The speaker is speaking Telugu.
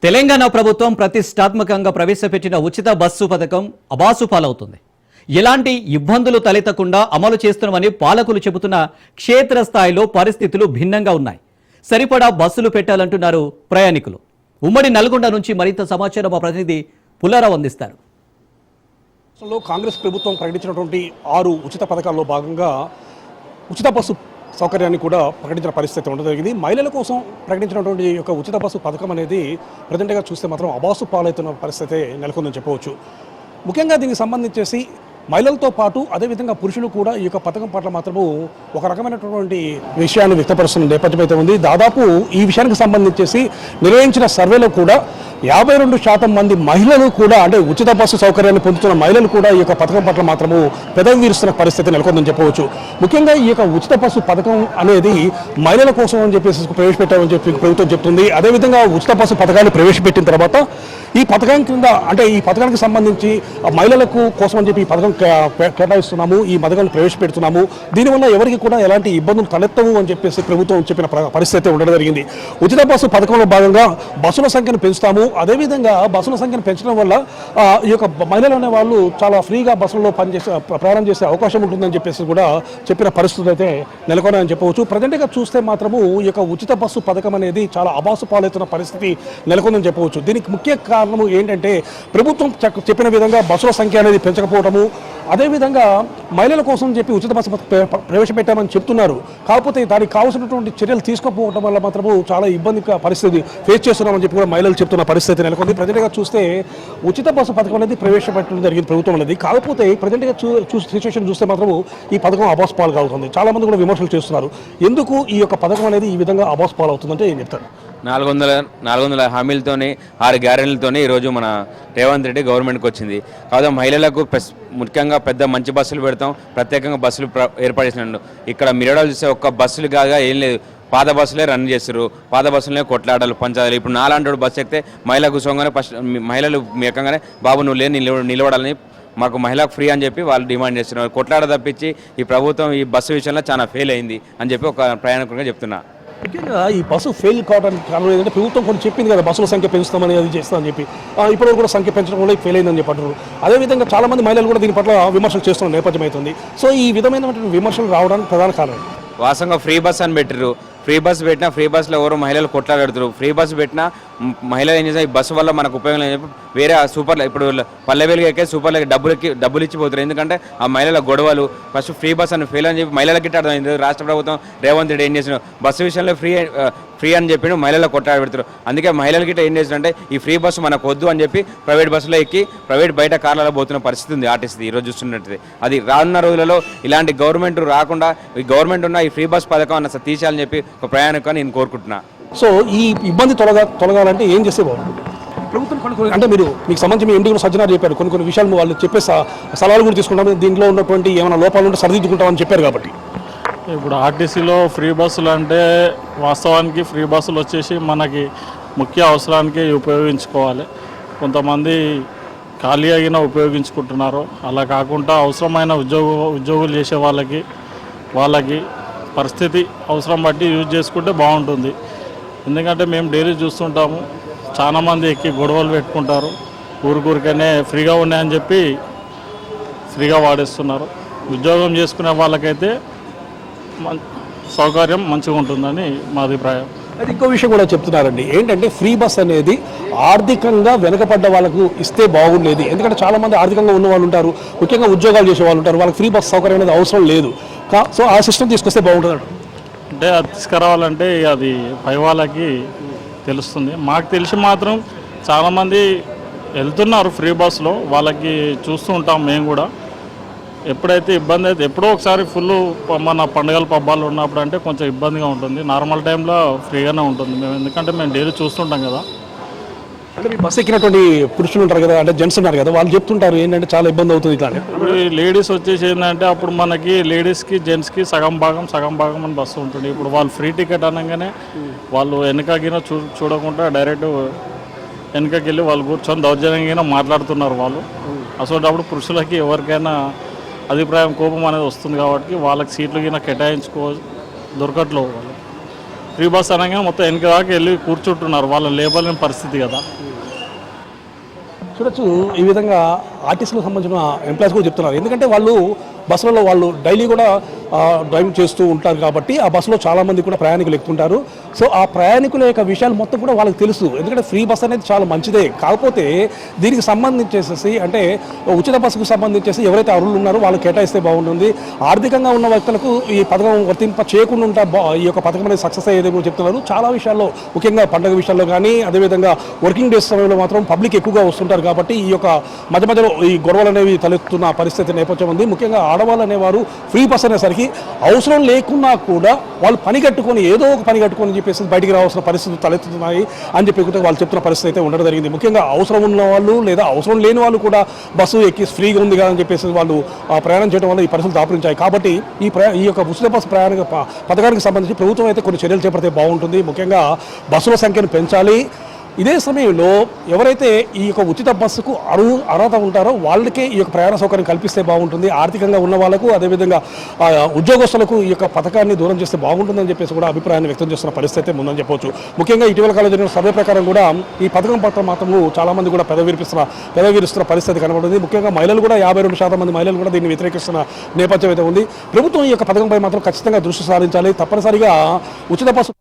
తెలంగాణ ప్రభుత్వం ప్రతిష్టాత్మకంగా ప్రవేశపెట్టిన ఉచిత బస్సు పథకం అబాసు పాలవుతుంది. ఎలాంటి ఇబ్బందులు తలెత్తకుండా అమలు చేస్తున్నామని పాలకులు చెబుతున్న క్షేత్రస్థాయిలో పరిస్థితులు భిన్నంగా ఉన్నాయి. సరిపడా బస్సులు పెట్టాలంటున్నారు ప్రయాణికులు. ఉమ్మడి నల్గొండ నుంచి మరింత సమాచారం మా ప్రతినిధి పుల్లారావు అందిస్తారు. కాంగ్రెస్ ప్రభుత్వం ప్రకటించినటువంటి 6 ఉచిత పథకాల్లో భాగంగా ఉచిత బస్సు సౌకర్యాన్ని కూడా ప్రకటించిన పరిస్థితి ఉండడం జరిగింది. మహిళల కోసం ప్రకటించినటువంటి యొక్క ఉచిత బస్సు పథకం అనేది ప్రజెంట్గా చూస్తే మాత్రం అబాసు పాలవుతున్న పరిస్థితి నెలకొందని చెప్పవచ్చు. ముఖ్యంగా దీనికి సంబంధించేసి మహిళలతో పాటు అదేవిధంగా పురుషులు కూడా ఈ యొక్క పథకం పట్ల మాత్రము ఒక రకమైనటువంటి విషయాన్ని వ్యక్తపరుస్తున్న నేపథ్యం అయితే ఉంది. దాదాపు ఈ విషయానికి సంబంధించేసి నిర్వహించిన సర్వేలో కూడా 52% మంది మహిళలు కూడా అంటే ఉచిత బస్సు సౌకర్యాన్ని పొందుతున్న మహిళలు కూడా ఈ యొక్క పథకం పట్ల మాత్రము పెదవి వీరుస్తున్న పరిస్థితి నెలకొందని చెప్పవచ్చు. ముఖ్యంగా ఈ యొక్క ఉచిత బస్సు పథకం అనేది మహిళల కోసం అని చెప్పేసి ప్రవేశపెట్టామని చెప్పి ప్రభుత్వం చెప్తుంది. అదేవిధంగా ఉచిత బస్సు పథకాన్ని ప్రవేశపెట్టిన తర్వాత ఈ పథకం కింద అంటే ఈ పథకానికి సంబంధించి మహిళలకు కోసం అని చెప్పి ఈ పథకం కేటాయిస్తున్నాము, ఈ పథకాన్ని ప్రవేశపెడుతున్నాము, దీనివల్ల ఎవరికి కూడా ఎలాంటి ఇబ్బందులు తలెత్తవు అని చెప్పేసి ప్రభుత్వం చెప్పిన పరిస్థితి ఉండడం జరిగింది. ఉచిత బస్సు పథకంలో భాగంగా బస్సుల సంఖ్యను పెంచుతాము, అదేవిధంగా బస్సుల సంఖ్యను పెంచడం వల్ల ఈ యొక్క మహిళలు అనే వాళ్ళు చాలా ఫ్రీగా బస్సుల్లో ప్రయాణం చేసే అవకాశం ఉంటుందని చెప్పేసి కూడా చెప్పిన పరిస్థితులు అయితే నెలకొన్నాయని చెప్పవచ్చు. ప్రజెంట్గా చూస్తే మాత్రము ఈ యొక్క ఉచిత బస్సు పథకం అనేది చాలా అబాసు పాలవుతున్న పరిస్థితి నెలకొందని చెప్పవచ్చు. దీనికి ముఖ్య కారణము ఏంటంటే ప్రభుత్వం చెప్పిన విధంగా బస్సుల సంఖ్య అనేది పెంచకపోవడము, అదేవిధంగా మహిళల కోసం చెప్పి ఉచిత బస్సు ప్రవేశపెట్టామని చెప్తున్నారు. కాకపోతే దానికి కావాల్సినటువంటి చర్యలు తీసుకోకపోవడం వల్ల మాత్రము చాలా ఇబ్బందిగా పరిస్థితి ఫేస్ చేస్తున్నామని చెప్పి కూడా మహిళలు చెప్తున్న పరిస్థితి నెలకొంది. ప్రజెంట్గా చూస్తే ఉచిత బస్సు పథకం అనేది ప్రవేశపెట్టడం జరిగింది ప్రభుత్వం అనేది. కాకపోతే ప్రజెంట్గా సిచ్యువేషన్ చూస్తే మాత్రము ఈ పథకం అబాస్ పాలు కావుతుంది. చాలా మంది కూడా విమర్శలు చేస్తున్నారు. ఎందుకు ఈ యొక్క పథకం అనేది ఈ విధంగా అబాస్ పాలు అవుతుందంటే ఏం చెప్తారు? 400 హామీలతోనే 6 గ్యారెంటీలతోనే ఈరోజు మన రేవంత్ రెడ్డి గవర్నమెంట్కి వచ్చింది. కాదు మహిళలకు ముఖ్యంగా పెద్ద మంచి బస్సులు పెడతాం, ప్రత్యేకంగా బస్సులు ఏర్పాటు చేసినాడు. ఇక్కడ మిరడాలు చూస్తే ఒక్క బస్సులు కాగా ఏం లేదు, పాత బస్సులే రన్ చేస్తారు, పాత బస్సులనే కొట్లాడాలి పంచాలి. ఇప్పుడు నాలాంటి బస్సు ఎక్కితే మహిళ కూర్చోగానే ఫస్ట్ మహిళలు ఎక్కగానే బాబు నువ్వు లేని నిలబడాలని మాకు మహిళకు ఫ్రీ అని చెప్పి వాళ్ళు డిమాండ్ చేస్తున్నారు. కొట్లాడ తప్పించి ఈ ప్రభుత్వం ఈ బస్సు విషయంలో చాలా ఫెయిల్ అయింది అని చెప్పి ఒక ప్రయాణికుడిగా చెప్తున్నా. ముఖ్యంగా ఈ బస్సు ఫెయిల్ కావడానికి కారణం ఏంటంటే ప్రభుత్వం కొన్ని చెప్పింది కదా, బస్సుల సంఖ్య పెంచుతామని అది చేస్తామని చెప్పి ఇప్పటివరకు కూడా సంఖ్య పెంచడం వల్ల ఫెయిల్ అయిందని చెప్పారు. అదేవిధంగా చాలా మంది మహిళలు కూడా దీని పట్ల విమర్శలు చేస్తున్న నేపథ్యం అవుతుంది. సో ఈ విధమైనటువంటి విమర్శలు రావడానికి ప్రధాన కారణం వాస్తవంగా ఫ్రీ బస్ అని పెట్టారు. ఫ్రీ బస్ పెట్టినా ఫ్రీ బస్లో ఎవరు మహిళలు కొట్లాడతారు. ఫ్రీ బస్ పెట్టినా మహిళలు ఏం చేస్తారు, ఈ బస్సు వల్ల మనకు ఉపయోగం లేని చెప్పి వేరే సూపర్లో ఇప్పుడు పల్లెవేలుగా ఎక్కే సూపర్లకి డబ్బులు ఇచ్చిపోతారు. ఎందుకంటే ఆ మహిళల గొడవలు ఫస్ట్ ఫ్రీ బస్ అని ఫెయిల్ అని చెప్పి మహిళలకి అర్థమైంది. రాష్ట్ర ప్రభుత్వం రేవంత్ రెడ్డి ఏం చేసిన బస్సు విషయంలో ఫ్రీ అని చెప్పి మహిళలకు కొట్లాడబెడతారు. అందుకే మహిళలకి ఏం చేసినంటే ఈ ఫ్రీ బస్సు మనకు వద్దు అని చెప్పి ప్రైవేట్ బస్సులో ఎక్కి ప్రైవేట్ బయట కార్లలో పోతున్న పరిస్థితి ఉంది ఆర్టీసీ ఈరోజు చూస్తున్నట్టు. అది రానున్న రోజులలో ఇలాంటి గవర్నమెంట్ రాకుండా ఈ గవర్నమెంట్ ఉన్న ఈ ఫ్రీ బస్ పథకం అన్న తీసేయాలని చెప్పి ఒక ప్రయాణికుని నేను కోరుకుంటున్నా. సో ఈ ఇబ్బంది తొలగాలంటే ఏం చేస్తే బాగుంటుంది? ప్రభుత్వం కొన్ని అంటే మీకు సంబంధించి మీ ఎండి కూడా సజ్జనారు చెప్పారు, కొన్ని విషయాలు వాళ్ళు చెప్పే సలహాలు కూడా తీసుకుంటాం, దీంట్లో ఉన్నటువంటి ఏమైనా లోపాలు ఉంటే సరిదిద్దుకుంటామని చెప్పారు. కాబట్టి ఇప్పుడు ఆర్టీసీలో ఫ్రీ బస్సులు అంటే వాస్తవానికి ఫ్రీ బస్సులు వచ్చేసి మనకి ముఖ్య అవసరానికి ఉపయోగించుకోవాలి. కొంతమంది ఖాళీ అయినా ఉపయోగించుకుంటున్నారు. అలా కాకుండా అవసరమైన ఉద్యోగులు చేసే వాళ్ళకి పరిస్థితి అవసరం బట్టి యూజ్ చేసుకుంటే బాగుంటుంది. ఎందుకంటే మేము డైలీ చూస్తుంటాము, చాలామంది ఎక్కి గొడవలు పెట్టుకుంటారు, ఊరికనే ఫ్రీగా ఉన్నాయని చెప్పి ఫ్రీగా వాడేస్తున్నారు. ఉద్యోగం చేసుకునే వాళ్ళకైతే సౌకర్యం మంచిగా ఉంటుందని మా అభిప్రాయం. అది ఇంకో విషయం కూడా చెప్తున్నారండి, ఏంటంటే ఫ్రీ బస్ అనేది ఆర్థికంగా వెనకపడ్డ వాళ్ళకు ఇస్తే బాగుండేది. ఎందుకంటే చాలామంది ఆర్థికంగా ఉన్న వాళ్ళు ఉంటారు, ముఖ్యంగా ఉద్యోగాలు చేసే వాళ్ళు ఉంటారు, వాళ్ళకి ఫ్రీ బస్ సౌకర్యం అనేది అవసరం లేదు. సో ఆ సిస్టమ్ తీసుకొస్తే బాగుంటుంది అంటే అది తీసుకురావాలంటే అది పై వాళ్ళకి తెలుస్తుంది. మాకు తెలిసి మాత్రం చాలామంది వెళ్తున్నారు ఫ్రీ బస్లో, వాళ్ళకి చూస్తూ ఉంటాం మేము కూడా. ఎప్పుడైతే ఇబ్బంది అయితే ఎప్పుడో ఒకసారి ఫుల్ మన పండుగల పబ్బాలు ఉన్నప్పుడు అంటే కొంచెం ఇబ్బందిగా ఉంటుంది. నార్మల్ టైంలో ఫ్రీగానే ఉంటుంది మేము, ఎందుకంటే మేము డైలీ చూస్తుంటాం కదా. అంటే మీ బస్సు ఎక్కినటువంటి పురుషులు ఉంటారు కదా, అంటే జెంట్స్ ఉన్నారు కదా, వాళ్ళు చెప్తుంటారు ఏంటంటే చాలా ఇబ్బంది అవుతుంది ఇట్లా. ఇప్పుడు లేడీస్ వచ్చేసి ఏంటంటే అప్పుడు మనకి లేడీస్కి జెంట్స్కి సగం భాగం అని బస్సు ఉంటుంది. ఇప్పుడు వాళ్ళు ఫ్రీ టికెట్ అనగానే వాళ్ళు వెనకగిన చూడకుండా డైరెక్ట్ వెనకకి వెళ్ళి వాళ్ళు కూర్చొని దౌర్జన్యంగా మాట్లాడుతున్నారు వాళ్ళు. అసలు పురుషులకి ఎవరికైనా అభిప్రాయం కోపం అనేది వస్తుంది కాబట్టి వాళ్ళకి సీట్లు కింద దొరకట్లేదు వాళ్ళు. ఫ్రీ బస్ అనగా మొత్తం వెనక దాకా వెళ్ళి కూర్చుంటున్నారు, వాళ్ళని లేబర్లేని పరిస్థితి కదా. చూడొచ్చు ఈ విధంగా ఆర్టీసీలకు సంబంధించిన ఎంప్లాయీస్ కూడా చెప్తున్నారు. ఎందుకంటే వాళ్ళు బస్సులలో వాళ్ళు డైలీ కూడా డ్రైవింగ్ చేస్తూ ఉంటారు కాబట్టి ఆ బస్సులో చాలామంది కూడా ప్రయాణికులు ఎక్కుతుంటారు. సో ఆ ప్రయాణికుల యొక్క విషయాలు మొత్తం కూడా వాళ్ళకి తెలుసు. ఎందుకంటే ఫ్రీ బస్ అనేది చాలా మంచిదే, కాకపోతే దీనికి సంబంధించేసేసి అంటే ఉచిత బస్సుకు సంబంధించేసి ఎవరైతే అర్హులు ఉన్నారో వాళ్ళు కేటాయిస్తే బాగుంటుంది. ఆర్థికంగా ఉన్న వ్యక్తులకు ఈ పథకం వర్తింప చేయకుండా ఉంటా ఈ యొక్క పథకం అనేది సక్సెస్ అయ్యేది కూడా చెప్తున్నారు. చాలా విషయాల్లో ముఖ్యంగా పండుగ విషయాల్లో కానీ అదేవిధంగా వర్కింగ్ డేస్ సమయంలో మాత్రం పబ్లిక్ ఎక్కువగా వస్తుంటారు కాబట్టి ఈ యొక్క మధ్య మధ్యలో ఈ గొడవలు అనేవి తలెత్తుతున్న పరిస్థితి నేపథ్యం ఉంది. ముఖ్యంగా ఆడవాళ్ళు అనేవారు ఫ్రీ బస్ అనేసరికి అవసరం లేకున్నా కూడా వాళ్ళు పని కట్టుకొని ఏదో ఒక పని కట్టుకొని చెప్పేసి బయటికి రావాల్సిన పరిస్థితులు తలెత్తుతున్నాయి అని చెప్పి వాళ్ళు చెప్తున్న పరిస్థితి అయితే ఉండడం జరిగింది. ముఖ్యంగా అవసరం ఉన్న వాళ్ళు లేదా అవసరం లేని వాళ్ళు కూడా బస్సు ఎక్కి ఫ్రీగా ఉంది కదా అని చెప్పేసి వాళ్ళు ప్రయాణం చేయడం వల్ల ఈ పరిస్థితులు దాపురించాయి. కాబట్టి ఈ యొక్క ఉచిత బస్సు పథకానికి సంబంధించి ప్రభుత్వం అయితే కొన్ని చర్యలు చేపడితే బాగుంటుంది. ముఖ్యంగా బస్సుల సంఖ్యను పెంచాలి. ఇదే సమయంలో ఎవరైతే ఈ యొక్క ఉచిత బస్సుకు అర్హత ఉంటారో వాళ్ళకే ఈ యొక్క ప్రయాణ సౌకర్యం కల్పిస్తే బాగుంటుంది. ఆర్థికంగా ఉన్న వాళ్ళకు అదేవిధంగా ఉద్యోగస్తులకు ఈ యొక్క పథకాన్ని దూరం చేస్తే బాగుంటుందని చెప్పేసి కూడా అభిప్రాయాన్ని వ్యక్తం చేస్తున్న పరిస్థితి ముందని చెప్పవచ్చు. ముఖ్యంగా ఇటీవల కాలంలో జరిగిన సర్వే ప్రకారం కూడా ఈ పథకం పట్ల మాత్రము చాలామంది కూడా పెదవిరుస్తున్న పరిస్థితి కనబడుతుంది. ముఖ్యంగా మహిళలు కూడా 52% మంది మహిళలు కూడా దీన్ని వ్యతిరేకిస్తున్న నేపథ్యం అయితే ఉంది. ప్రభుత్వం ఈ యొక్క పథకంపై మాత్రం ఖచ్చితంగా దృష్టి సారించాలి. తప్పనిసరిగా ఉచిత బస్సు